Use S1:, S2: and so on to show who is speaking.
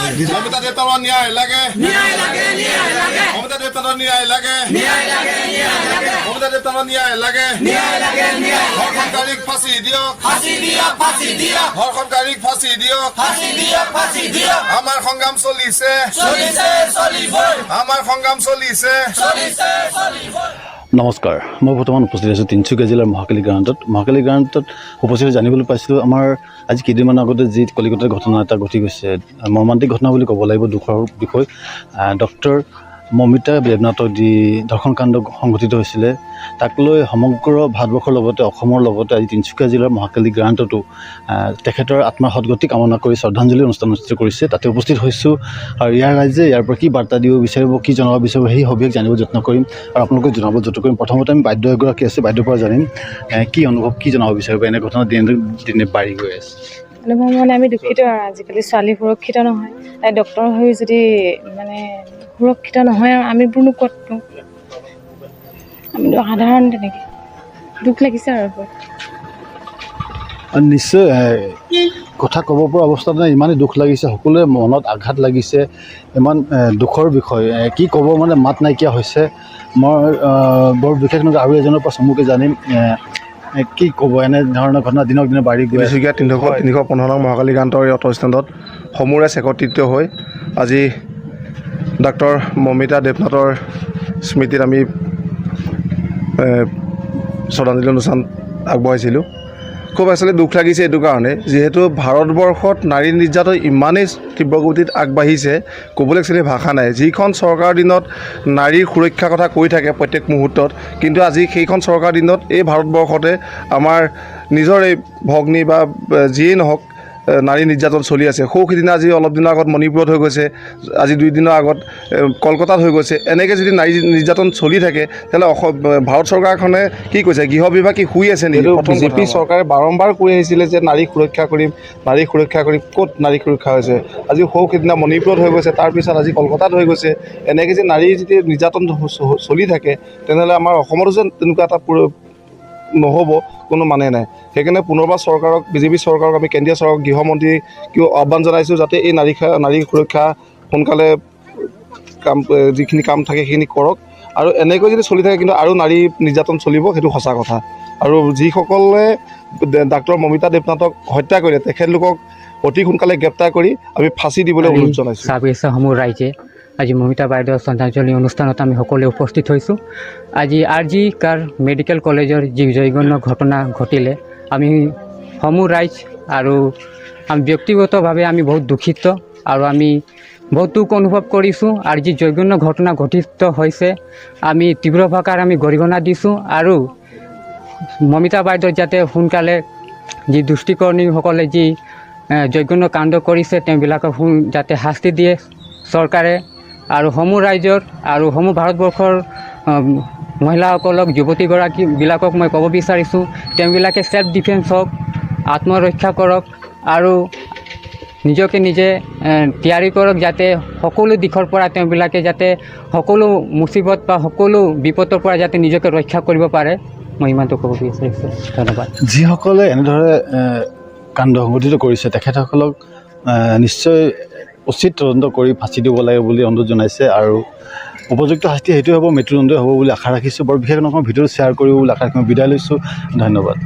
S1: মমিতা দেৱনাথৰ ন্যায় লাগে মমিতা দেৱনাথৰ ন্যায় লাগে মমিতা দেৱনাথৰ ন্যায় লাগে ধৰ্ষণকাৰীক ফাঁচি দিয়ক ধৰ্ষণকাৰীক ফাঁচি দিয়ক আমাৰ সংগ্ৰাম চলিছে আমাৰ সংগ্ৰাম চলিছে।
S2: নমস্কাৰ, মই বৰ্তমান উপস্থিত আছোঁ তিনিচুকীয়া জিলাৰ মহাকালী গ্ৰাউণ্ডত উপস্থিত জানিবলৈ পাইছিলোঁ আমাৰ আজি কেইদিনমানৰ আগতে যি কলিকতাৰ ঘটনা এটা ঘটি গৈছে, মৰ্মান্তিক ঘটনা বুলি ক'ব লাগিব, দুখৰ বিষয়। ডক্টৰ মমিতা দেৱনাথৰ যি ধৰ্ষণকাণ্ড সংঘটিত হৈছিলে, তাক লৈ সমগ্ৰ ভাৰতবৰ্ষৰ লগতে অসমৰ লগতে আজি তিনিচুকীয়া জিলাৰ মহাকালী গ্ৰাউণ্ডতো তেখেতৰ আত্মাৰ সদগতি কামনা কৰি শ্ৰদ্ধাঞ্জলি অনুষ্ঠান অনুষ্ঠিত কৰিছে। তাতে উপস্থিত হৈছোঁ আৰু ইয়াৰ ৰাইজে ইয়াৰ পৰা কি বাৰ্তা দিব বিচাৰিব, কি জনাব বিচাৰিব, সেই সবিশেষ জানিব যত্ন কৰিম আৰু আপোনালোকক জনাব যত্ন কৰিম। প্ৰথমতে আমি বাইদেউ এগৰাকী আছে, বাইদেউৰ পৰা জানিম কি অনুভৱ, কি জনাব বিচাৰিব। এনে ঘটনা দিনে বাঢ়ি গৈ আছে।
S3: অনুভৱ মানে আমি দুখিত আৰু আজিকালি ছোৱালী সুৰক্ষিত নহয়, তাই ডক্তৰ হৈ যদি মানে সুৰক্ষিত নহয় আৰু আমিবোৰনো ক'তনো, আমিতো সাধাৰণ তেনেকৈ দুখ লাগিছে আৰু
S2: নিশ্চয় কথা ক'ব পৰা অৱস্থাত নাই, ইমানেই দুখ লাগিছে, সকলোৱে মনত আঘাত লাগিছে, ইমান দুখৰ বিষয়, কি ক'ব মানে মাত নাইকিয়া হৈছে। মই বৰ বিশেষ নহয়, আৰু এজনৰ পৰা চমুকৈ জানিম কি ক'ব। এনেধৰণৰ ঘটনা দিনক দিনে বাঢ়ি গৈ আছে।
S4: তিনিচুকীয়া 315 নং মহাকালী গ্ৰাউণ্ডৰ এই অটো ষ্টেণ্ডত সমূৰে একত্ৰিত হৈ আজি ডাক্তৰ মমিতা দেৱনাথৰ স্মৃতিত আমি শ্ৰদ্ধাঞ্জলি অনুষ্ঠান আগবঢ়াইছিলোঁ। খুব আচলতে দুখ লাগিছে এইটো কাৰণে, যিহেতু ভাৰতবৰ্ষত নাৰী নিৰ্যাতন ইমানেই তীব্ৰ গতিত আগবাঢ়িছে, ক'বলৈ একচুৱেলি ভাষা নাই। যিখন চৰকাৰৰ দিনত নাৰীৰ সুৰক্ষাৰ কথা কৈ থাকে প্ৰত্যেক মুহূৰ্তত, কিন্তু আজি সেইখন চৰকাৰৰ দিনত এই ভাৰতবৰ্ষতে আমাৰ নিজৰ এই ভগ্নী বা যিয়েই নহওক নাৰী নিৰ্যাতন চলি আছে। সিদিনা আজি অলপ দিনৰ আগত মণিপুৰত হৈ গৈছে, আজি 2 দিনৰ আগত কলকাতাত হৈ গৈছে। এনেকৈ যদি নাৰী নিৰ্যাতন চলি থাকে তেতিয়াহ'লে ভাৰত চৰকাৰখনে কি কৈছে, গৃহ বিভাগ কি শুই আছে নেকি? বিজেপি চৰকাৰে বাৰম্বাৰ কৈ আহিছিলে যে নাৰী সুৰক্ষা কৰিম, ক'ত নাৰী সুৰক্ষা হৈছে? আজি সিদিনা মণিপুৰত হৈ গৈছে, তাৰপিছত আজি কলকাতাত হৈ গৈছে। এনেকৈ যে নাৰী যদি নিৰ্যাতন চলি থাকে তেনেহ'লে আমাৰ অসমতো যে তেনেকুৱা এটা নহ'ব কোনো মানে নাই। সেইকাৰণে পুনৰবাৰ চৰকাৰক, বিজেপি চৰকাৰক, আমি কেন্দ্ৰীয় চৰকাৰক, গৃহমন্ত্ৰীকো আহ্বান জনাইছোঁ যাতে এই নাৰী সুৰক্ষা সোনকালে যিখিনি কাম থাকে সেইখিনি কৰক। আৰু এনেকৈ যদি চলি থাকে কিন্তু আৰু নাৰী নিৰ্যাতন চলিব, সেইটো সঁচা কথা। আৰু যিসকলে ডাক্তৰ মমিতা দেৱনাথক হত্যা কৰিলে তেখেতলোকক অতি সোনকালে গ্ৰেপ্তাৰ কৰি আমি ফাঁচি দিবলৈ অনুৰোধ জনাইছোঁ।
S5: সমূহ ৰাইজে আজি মমিতা বাইদেউৰ শ্ৰদ্ধাঞ্জলি অনুষ্ঠানত আমি সকলোৱে উপস্থিত হৈছোঁ। আজি RG কাৰ মেডিকেল কলেজৰ যি জঘন্য ঘটনা ঘটিলে, আমি সমূহ ৰাইজ আৰু আমি ব্যক্তিগতভাৱে আমি বহুত দুখিত আৰু আমি বহুত দুখ অনুভৱ কৰিছোঁ। আৰু যি জঘন্য ঘটনা ঘটিত হৈছে, আমি তীব্ৰ ভাষাৰ আমি গৰিহণা দিছোঁ আৰু মমিতা বাইদেউ যাতে সোনকালে যি দুষ্টিকৰ্মীসকলে যি জঘন্য কাণ্ড কৰিছে তেওঁবিলাকক যাতে শাস্তি দিয়ে চৰকাৰে। আৰু সমূহ ৰাইজৰ আৰু সমূহ ভাৰতবৰ্ষৰ মহিলাসকলক, যুৱতীগৰাকীবিলাকক মই ক'ব বিচাৰিছোঁ, তেওঁবিলাকে ছেল্ফ ডিফেন্স হওক, আত্মৰক্ষা কৰক আৰু নিজকে নিজে তৈয়াৰী কৰক, যাতে সকলো দিশৰ পৰা তেওঁবিলাকে যাতে সকলো মুচিবত বা সকলো বিপদৰ পৰা যাতে নিজকে ৰক্ষা কৰিব পাৰে। মই ইমানটো ক'ব বিচাৰিছোঁ। ধন্যবাদ।
S2: যিসকলে এনেদৰে কাণ্ড সংঘটিত কৰিছে তেখেতসকলক নিশ্চয় উচিত তদন্ত কৰি ফাঁচি দিব লাগে বুলি অনুৰোধ জনাইছে আৰু উপযুক্ত শাস্তি সেইটোৱে হ'ব, মৃত্যুদণ্ডই হ'ব বুলি আশা ৰাখিছোঁ। বৰ বিশেষ নহয়, ভিডিঅ'টো শ্বেয়াৰ কৰিব বুলি আশা ৰাখি মই বিদায় লৈছোঁ। ধন্যবাদ।